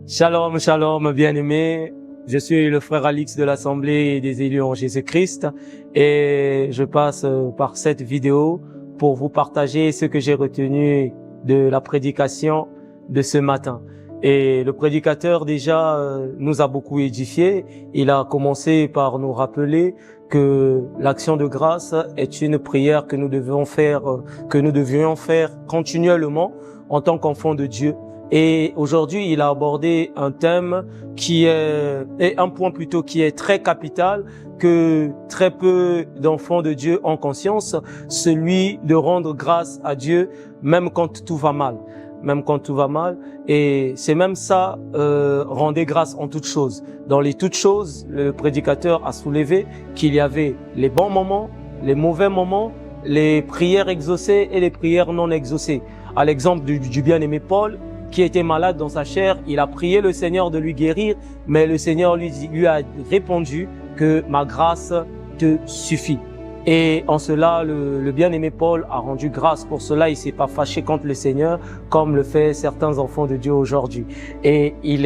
Shalom, shalom, bien-aimés. Je suis le frère Alix de l'Assemblée des élus en Jésus-Christ et je passe par cette vidéo pour vous partager ce que j'ai retenu de la prédication de ce matin. Et le prédicateur déjà nous a beaucoup édifié. Il a commencé par nous rappeler que l'action de grâce est une prière que nous devions faire continuellement en tant qu'enfants de Dieu. Et aujourd'hui, il a abordé un thème qui est un point plutôt qui est très capital, que très peu d'enfants de Dieu ont conscience, celui de rendre grâce à Dieu même quand tout va mal. Même quand tout va mal. Et c'est même ça, rendez grâce en toutes choses. Dans les toutes choses, le prédicateur a soulevé qu'il y avait les bons moments, les mauvais moments, les prières exaucées et les prières non exaucées. À l'exemple du bien-aimé Paul, qui était malade dans sa chair, il a prié le Seigneur de lui guérir, mais le Seigneur lui a répondu que ma grâce te suffit. Et en cela, le bien-aimé Paul a rendu grâce pour cela. Il s'est pas fâché contre le Seigneur comme le fait certains enfants de Dieu aujourd'hui. Et il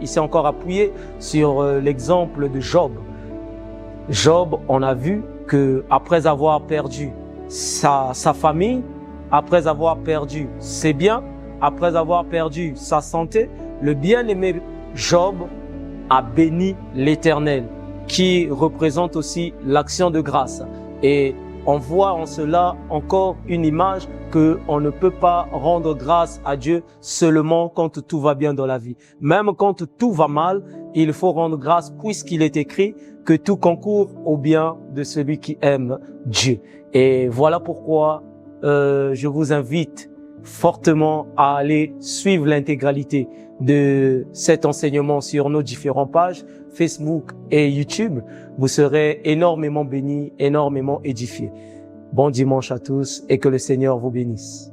s'est encore appuyé sur l'exemple de Job. Job, on a vu que après avoir perdu sa famille, après avoir perdu ses biens, après avoir perdu sa santé, le bien-aimé Job a béni l'Éternel, qui représente aussi l'action de grâce. Et on voit en cela encore une image que on ne peut pas rendre grâce à Dieu seulement quand tout va bien dans la vie. Même quand tout va mal, il faut rendre grâce puisqu'il est écrit que tout concourt au bien de celui qui aime Dieu. Et voilà pourquoi je vous invite fortement à aller suivre l'intégralité de cet enseignement sur nos différentes pages Facebook et YouTube. Vous serez énormément bénis, énormément édifiés. Bon dimanche à tous et que le Seigneur vous bénisse.